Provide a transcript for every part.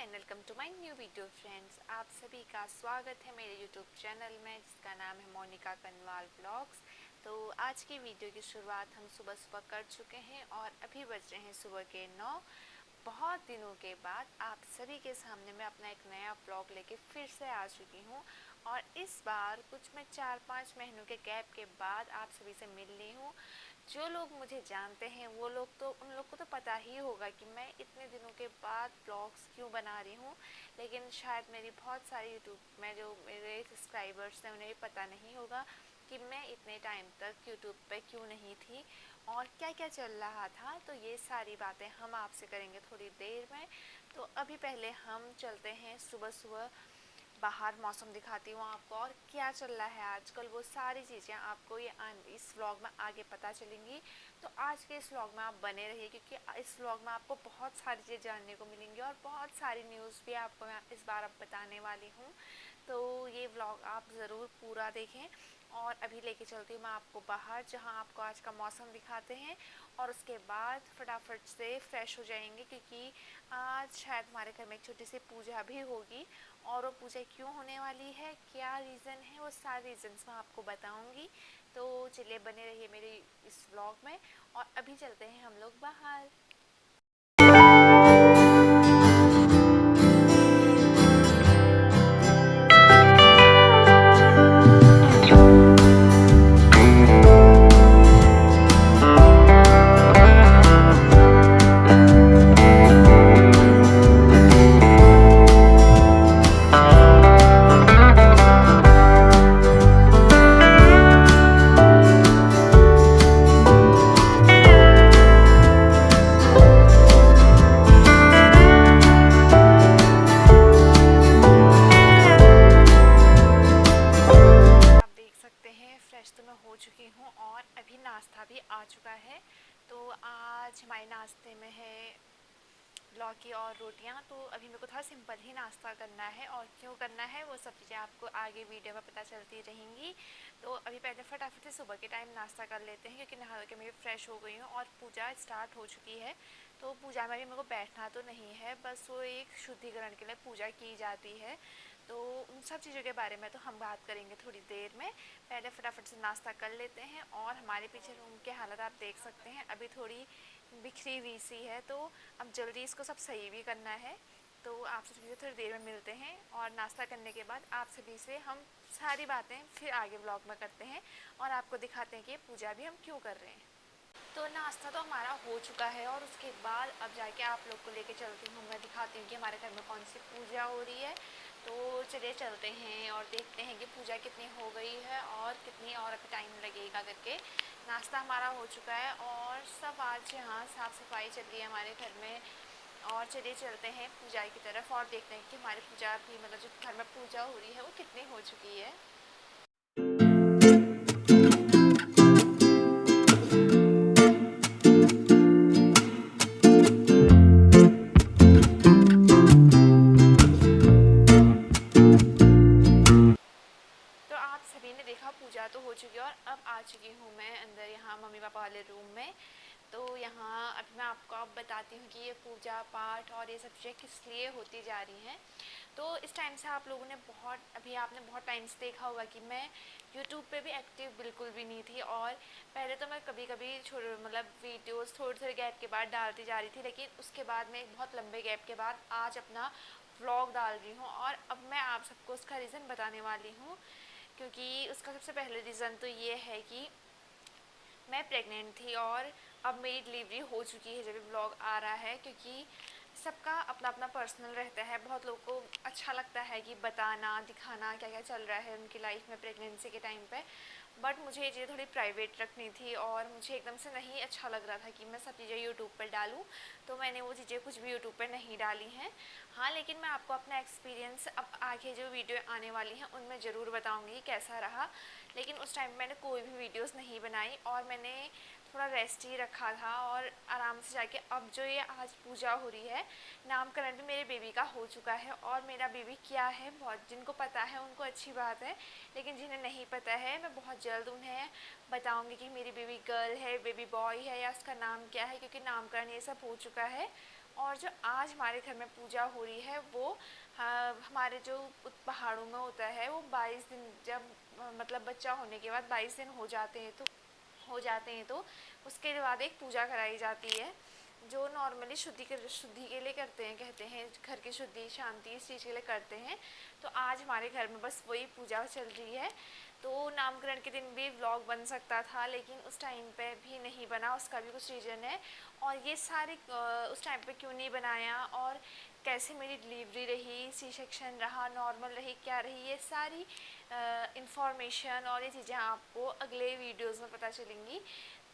And welcome to my new video friends. आप सभी का स्वागत है मेरे यूट्यूब चैनल में जिसका नाम है मोनिका कनवाल ब्लॉग्स। तो आज की वीडियो की शुरुआत हम सुबह सुबह कर चुके हैं और अभी बज रहे हैं सुबह के 9। बहुत दिनों के बाद आप सभी के सामने मैं अपना एक नया ब्लॉग लेके फिर से आ चुकी हूँ और इस बार कुछ मैं 4-5 महीनों के गैप के बाद आप सभी से मिल रही हूँ। जो लोग मुझे जानते हैं वो लोग तो उन लोग को तो पता ही होगा कि मैं इतने दिनों के बाद ब्लॉग्स क्यों बना रही हूँ, लेकिन शायद मेरी बहुत सारी यूट्यूब में जो मेरे सब्सक्राइबर्स हैं उन्हें पता नहीं होगा कि मैं इतने टाइम तक यूट्यूब पे क्यों नहीं थी और क्या क्या चल रहा था। तो ये सारी बातें हम आपसे करेंगे थोड़ी देर में। तो अभी पहले हम चलते हैं सुबह सुबह बाहर, मौसम दिखाती हूँ आपको और क्या चल रहा है आजकल, वो सारी चीज़ें आपको ये इस व्लॉग में आगे पता चलेंगी। तो आज के इस व्लॉग में आप बने रहिए क्योंकि इस व्लॉग में आपको बहुत सारी चीज़ें जानने को मिलेंगी और बहुत सारी न्यूज़ भी आपको मैं इस बार अब बताने वाली हूँ। तो ये व्लॉग आप ज़रूर पूरा देखें। और अभी लेके चलती हूँ मैं आपको बाहर जहाँ आपको आज का मौसम दिखाते हैं और उसके बाद फटाफट से फ्रेश हो जाएंगे क्योंकि आज शायद हमारे घर में एक छोटी सी पूजा भी होगी। और वो पूजा क्यों होने वाली है, क्या रीज़न है, वो सारे रीजंस मैं आपको बताऊंगी। तो चलिए बने रहिए मेरे इस व्लॉग में और अभी चलते हैं हम लोग बाहर। फ्रेश तो मैं हो चुकी हूँ और अभी नाश्ता भी आ चुका है। तो आज हमारे नाश्ते में है लौकी और रोटियां। तो अभी मेरे को थोड़ा सिंपल ही नाश्ता करना है और क्यों करना है वो सब चीज़ें आपको आगे वीडियो में पता चलती रहेंगी। तो अभी पहले फटाफट से सुबह के टाइम नाश्ता कर लेते हैं क्योंकि नहा के मैं फ्रेश हो गई हूँ और पूजा स्टार्ट हो चुकी है। तो पूजा में भी मेरे को बैठना तो नहीं है, बस वो एक शुद्धिकरण के लिए पूजा की जाती है। तो उन सब चीज़ों के बारे में तो हम बात करेंगे थोड़ी देर में। पहले फटाफट से नाश्ता कर लेते हैं और हमारे पीछे रूम के हालत आप देख सकते हैं, अभी थोड़ी बिखरी हुई सी है। तो अब जल्दी इसको सब सही भी करना है। तो आप सभी से थोड़ी देर में मिलते हैं और नाश्ता करने के बाद आप सभी से हम सारी बातें फिर आगे ब्लॉग में करते हैं और आपको दिखाते हैं कि ये पूजा भी हम क्यों कर रहे हैं। तो नाश्ता तो हमारा हो चुका है और उसके बाद अब जाके आप लोग को लेके चलती हूँ, मैं दिखाती हूँ कि हमारे घर में कौन सी पूजा हो रही है। तो चलिए चलते हैं और देखते हैं कि पूजा कितनी हो गई है और कितनी और अभी टाइम लगेगा करके। नाश्ता हमारा हो चुका है और सब आज यहाँ साफ़ सफाई चल रही है हमारे घर में। और चलिए चलते हैं पूजा की तरफ और देखते हैं कि हमारी पूजा भी मतलब जो घर में पूजा हो रही है वो कितनी हो चुकी है। तो आप सभी ने देखा पूजा तो हो चुकी है और अब आ चुकी हूँ मैं अंदर यहाँ मम्मी पापा वाले रूम में। तो यहाँ अब मैं आपको अब बताती हूँ कि ये पूजा पाठ और ये सब चीज़ें किस लिए होती जा रही हैं। तो इस टाइम से आप लोगों ने अभी आपने बहुत टाइम से देखा होगा कि मैं यूट्यूब पे भी एक्टिव बिल्कुल भी नहीं थी। और पहले तो मैं कभी कभी मतलब वीडियोस थोड़े थोड़े गैप के बाद डालती जा रही थी, लेकिन उसके बाद मैं बहुत लंबे गैप के बाद आज अपना व्लॉग डाल रही हूँ और अब मैं आप सबको उसका रीज़न बताने वाली हूँ। क्योंकि उसका सबसे पहले रीज़न तो ये है कि मैं प्रेग्नेंट थी और अब मेरी डिलीवरी हो चुकी है जब ब्लॉग आ रहा है। क्योंकि सबका अपना अपना पर्सनल रहता है, बहुत लोगों को अच्छा लगता है कि बताना दिखाना क्या क्या चल रहा है उनकी लाइफ में प्रेगनेंसी के टाइम पे। बट मुझे ये चीज़ें थोड़ी प्राइवेट रखनी थी और मुझे एकदम से नहीं अच्छा लग रहा था कि मैं सब चीज़ें यूट्यूब पर डालूँ। तो मैंने वो चीज़ें कुछ भी यूट्यूब पर नहीं डाली हैं। हाँ, लेकिन मैं आपको अपना एक्सपीरियंस अब आगे जो वीडियो आने वाली हैं उनमें ज़रूर बताऊँगी कैसा रहा। लेकिन उस टाइम मैंने कोई भी वीडियोस नहीं बनाई और मैंने थोड़ा रेस्ट ही रखा था और आराम से जाके अब जो ये आज पूजा हो रही है, नामकरण भी मेरे बेबी का हो चुका है। और मेरा बेबी क्या है बहुत जिनको पता है उनको अच्छी बात है, लेकिन जिन्हें नहीं पता है मैं बहुत जल्द उन्हें बताऊंगी कि मेरी बेबी गर्ल है, बेबी बॉय है या उसका नाम क्या है, क्योंकि नामकरण ये सब हो चुका है और जो आज हमारे घर में पूजा हो रही है वो हमारे जो पहाड़ों में होता है वो 22 दिन, जब मतलब बच्चा होने के बाद 22 दिन हो जाते हैं तो उसके बाद एक पूजा कराई जाती है जो नॉर्मली शुद्धि के लिए करते हैं, कहते हैं घर की शुद्धि शांति इस चीज़ के लिए करते हैं। तो आज हमारे घर में बस वही पूजा चल रही है। तो नामकरण के दिन भी व्लॉग बन सकता था लेकिन उस टाइम पे भी नहीं बना, उसका भी कुछ रीज़न है। और ये सारे उस टाइम पे क्यों नहीं बनाया और कैसे मेरी डिलीवरी रही, सी सेक्शन रहा, नॉर्मल रही, क्या रही, ये सारी इंफॉर्मेशन और ये चीज़ें आपको अगले वीडियोस में पता चलेंगी।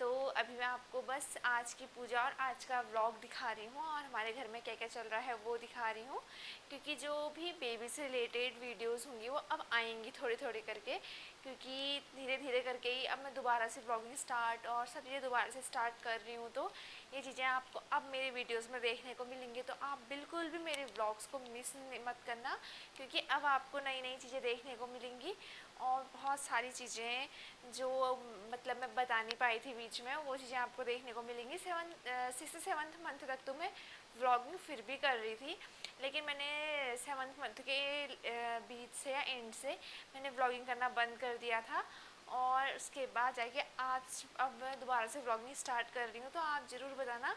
तो अभी मैं आपको बस आज की पूजा और आज का व्लॉग दिखा रही हूँ और हमारे घर में क्या क्या चल रहा है वो दिखा रही हूँ, क्योंकि जो भी बेबी से रिलेटेड वीडियोस होंगी वो अब आएंगी थोड़े थोड़े करके, क्योंकि धीरे धीरे करके ही अब मैं दोबारा से व्लॉगिंग स्टार्ट और सब चीज़ें दोबारा से स्टार्ट कर रही हूँ। तो ये चीज़ें आपको अब मेरे वीडियोस में देखने को मिलेंगी, तो आप बिल्कुल भी मेरे व्लॉग्स को मिस मत करना, क्योंकि अब आपको नई नई चीज़ें देखने को मिलेंगी और बहुत सारी चीज़ें जो मतलब मैं बता नहीं पाई थी बीच में वो चीज़ें आपको देखने को मिलेंगी। 6 से 7th मंथ तक तो मैं व्लॉगिंग फिर भी कर रही थी, लेकिन मैंने 7th मंथ के बीच से या एंड से मैंने व्लॉगिंग करना बंद कर दिया था और उसके बाद जाके आज अब मैं दोबारा से व्लॉगिंग स्टार्ट कर रही हूँ। तो आप ज़रूर बताना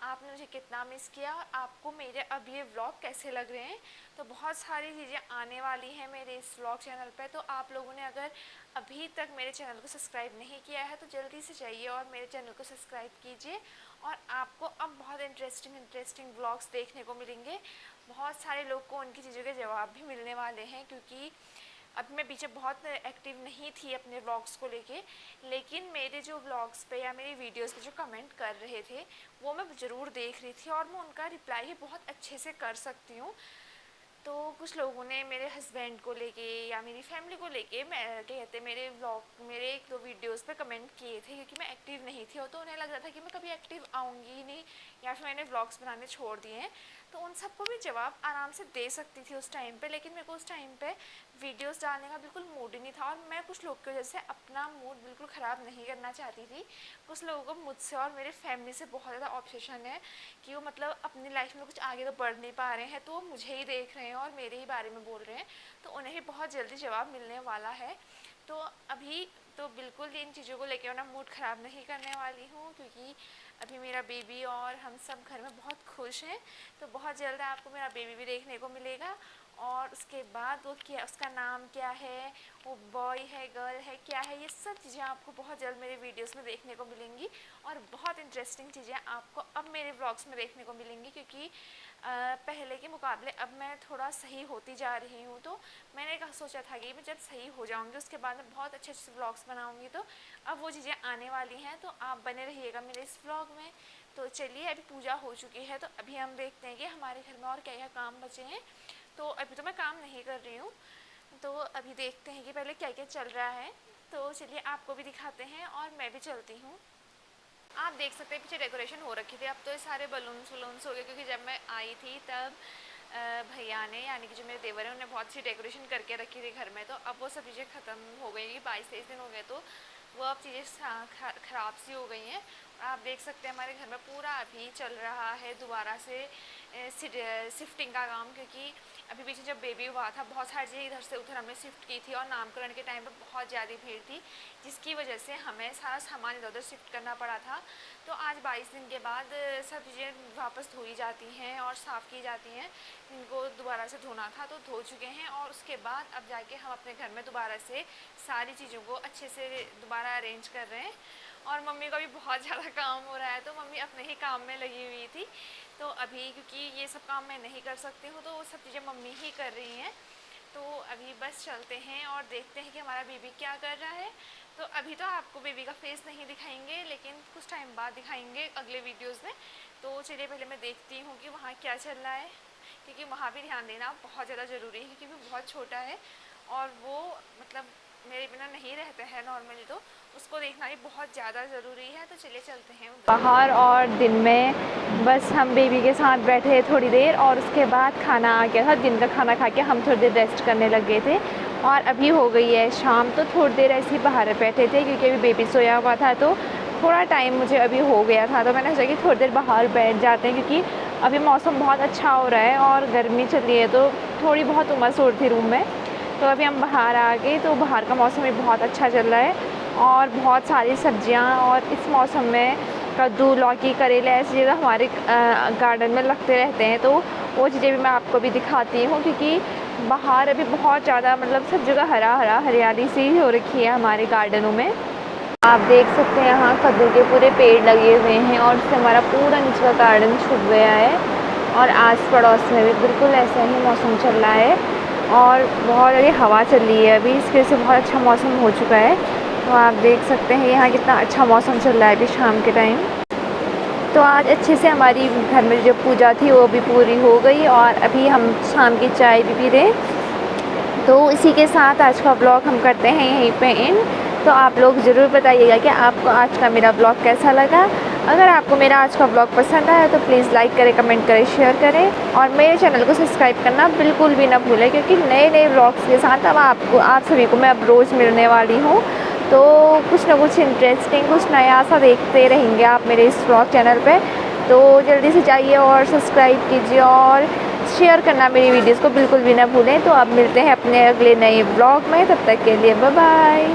आपने मुझे कितना मिस किया और आपको मेरे अब ये व्लॉग कैसे लग रहे हैं। तो बहुत सारी चीज़ें आने वाली हैं मेरे इस व्लॉग चैनल पे, तो आप लोगों ने अगर अभी तक मेरे चैनल को सब्सक्राइब नहीं किया है तो जल्दी से जाइए और मेरे चैनल को सब्सक्राइब कीजिए। और आपको अब बहुत इंटरेस्टिंग व्लॉग्स देखने को मिलेंगे। बहुत सारे लोग को उनकी चीज़ों के जवाब भी मिलने वाले हैं, क्योंकि अब मैं पीछे बहुत एक्टिव नहीं थी अपने व्लॉग्स को लेके, लेकिन मेरे जो व्लॉग्स पे या मेरी वीडियोस पे जो कमेंट कर रहे थे वो मैं ज़रूर देख रही थी और मैं उनका रिप्लाई ही बहुत अच्छे से कर सकती हूँ। तो कुछ लोगों ने मेरे हस्बैंड को लेके या मेरी फैमिली को लेके मैं कहते मेरे 1-2 वीडियोस पे कमेंट किए थे, क्योंकि मैं एक्टिव नहीं थी और तो उन्हें लग रहा था कि मैं कभी एक्टिव आऊँगी ही नहीं या फिर मैंने व्लॉग्स बनाने छोड़ दिए हैं। तो उन सबको भी जवाब आराम से दे सकती थी उस टाइम पे, लेकिन मेरे को उस टाइम पे वीडियोस डालने का बिल्कुल मूड ही नहीं था और मैं कुछ लोग की वजह से अपना मूड बिल्कुल ख़राब नहीं करना चाहती थी। कुछ लोगों को मुझसे और मेरे फैमिली से बहुत ज़्यादा ऑब्सेशन है कि वो मतलब अपनी लाइफ में कुछ आगे तो बढ़ नहीं पा रहे हैं, तो वो मुझे ही देख रहे हैं और मेरे ही बारे में बोल रहे हैं, तो उन्हें भी बहुत जल्दी जवाब मिलने वाला है। तो अभी तो बिल्कुल इन चीज़ों को लेकर ना मूड ख़राब नहीं करने वाली हूँ, क्योंकि अभी मेरा बेबी और हम सब घर में बहुत खुश हैं। तो बहुत जल्द आपको मेरा बेबी भी देखने को मिलेगा और उसके बाद वो क्या, उसका नाम क्या है, वो बॉय है गर्ल है क्या है, ये सब चीज़ें आपको बहुत जल्द मेरे वीडियोस में देखने को मिलेंगी और बहुत इंटरेस्टिंग चीज़ें आपको अब मेरे व्लॉग्स में देखने को मिलेंगी, क्योंकि पहले के मुकाबले अब मैं थोड़ा सही होती जा रही हूँ। तो मैंने सोचा था कि मैं जब सही हो जाऊँगी उसके बाद मैं बहुत अच्छे अच्छे व्लॉग्स बनाऊँगी, तो अब वो चीज़ें आने वाली हैं। तो आप बने रहिएगा मेरे इस व्लॉग में। तो चलिए, अभी पूजा हो चुकी है तो अभी हम देखते हैं कि हमारे घर में और क्या क्या काम बचे हैं। तो अभी तो मैं काम नहीं कर रही हूँ, तो अभी देखते हैं कि पहले क्या क्या चल रहा है। तो चलिए आपको भी दिखाते हैं और मैं भी चलती हूँ। आप देख सकते हैं पीछे डेकोरेशन हो रखी थी, अब तो ये सारे बलून्स वलून्स हो गए, क्योंकि जब मैं आई थी तब भैया ने यानी कि जो मेरे देवर हैं उन्होंने बहुत सी डेकोरेशन करके रखी थी घर में। तो अब वो सब चीज़ें ख़त्म हो गई, 22-23 दिन हो गए तो वो अब चीज़ें ख़राब सी हो गई हैं। आप देख सकते हैं हमारे घर में पूरा अभी चल रहा है दोबारा से शिफ्टिंग का काम, क्योंकि अभी पीछे जब बेबी हुआ था बहुत सारी चीज़ें इधर से उधर हमने शिफ्ट की थी और नामकरण के टाइम पर बहुत ज़्यादा भीड़ थी, जिसकी वजह से हमें सारा सामान इधर उधर शिफ्ट करना पड़ा था। तो आज 22 दिन के बाद सब चीज़ें वापस धोई जाती हैं और साफ़ की जाती हैं। इनको दोबारा से धोना था तो धो चुके हैं और उसके बाद अब जाके हम अपने घर में दोबारा से सारी चीज़ों को अच्छे से दोबारा अरेंज कर रहे हैं। और मम्मी का भी बहुत ज़्यादा काम हो रहा है, तो मम्मी अपने ही काम में लगी हुई थी। तो अभी क्योंकि ये सब काम मैं नहीं कर सकती हूँ तो वो सब चीज़ें मम्मी ही कर रही हैं। तो अभी बस चलते हैं और देखते हैं कि हमारा बेबी क्या कर रहा है। तो अभी तो आपको बेबी का फेस नहीं दिखाएंगे, लेकिन कुछ टाइम बाद दिखाएंगे अगले वीडियोस में। तो चलिए पहले मैं देखती हूँ कि वहाँ क्या चल रहा है, क्योंकि वहाँ भी ध्यान देना बहुत ज़्यादा ज़रूरी है, क्योंकि वो बहुत छोटा है और वो मतलब मेरे बिना नहीं रहता है नॉर्मली, तो उसको देखना भी बहुत ज़्यादा ज़रूरी है। तो चलिए चलते हैं बाहर। और दिन में बस हम बेबी के साथ बैठे थोड़ी देर और उसके बाद खाना आ गया था। दिन का खाना खा के हम थोड़ी देर रेस्ट करने लग गए थे और अभी हो गई है शाम। तो थोड़ी देर ऐसे ही बाहर बैठे थे, क्योंकि अभी बेबी सोया हुआ था तो थोड़ा टाइम मुझे अभी हो गया था, तो मैंने सोचा कि थोड़ी देर बाहर बैठ जाते हैं, क्योंकि अभी मौसम बहुत अच्छा हो रहा है और गर्मी चल रही है तो थोड़ी बहुत उमस हो रही थी रूम में। तो अभी हम बाहर आ गए, तो बाहर का मौसम भी बहुत अच्छा चल रहा है और बहुत सारी सब्जियां, और इस मौसम में कद्दू, लौकी, करेले ऐसी चीज़ें हमारे गार्डन में लगते रहते हैं। तो वो चीज़ें भी मैं आपको भी दिखाती हूँ, क्योंकि बाहर अभी बहुत ज़्यादा मतलब सब जगह हरा हरा हरियाली सी हो रखी है हमारे गार्डनों में। आप देख सकते हैं यहाँ कद्दू के पूरे पेड़ लगे हुए हैं और इससे हमारा पूरा नीचे का गार्डन छुप गया है। और आस पड़ोस में भी बिल्कुल ऐसा ही मौसम चल रहा है और बहुत ज़्यादा हवा चल रही है अभी, इसकी वजह से बहुत अच्छा मौसम हो चुका है। तो आप देख सकते हैं यहाँ कितना अच्छा मौसम चल रहा है अभी शाम के टाइम। तो आज अच्छे से हमारी घर में जो पूजा थी वो भी पूरी हो गई और अभी हम शाम की चाय भी पी रहे हैं। तो इसी के साथ आज का ब्लॉग हम करते हैं यहीं पे एंड। तो आप लोग ज़रूर बताइएगा कि आपको आज का मेरा ब्लॉग कैसा लगा। अगर आपको मेरा आज का ब्लॉग पसंद आया तो प्लीज़ लाइक करें, कमेंट करें, शेयर करें और मेरे चैनल को सब्सक्राइब करना बिल्कुल भी ना भूलें, क्योंकि नए नए ब्लॉग्स के साथ अब आप सभी को मैं अब रोज़ मिलने वाली हूँ। तो कुछ ना कुछ इंटरेस्टिंग, कुछ नया सा देखते रहेंगे आप मेरे इस ब्लॉग चैनल पे। तो जल्दी से जाइए और सब्सक्राइब कीजिए और शेयर करना मेरी वीडियोस को बिल्कुल भी ना भूलें। तो अब मिलते हैं अपने अगले नए ब्लॉग में, तब तक के लिए बाय बाय।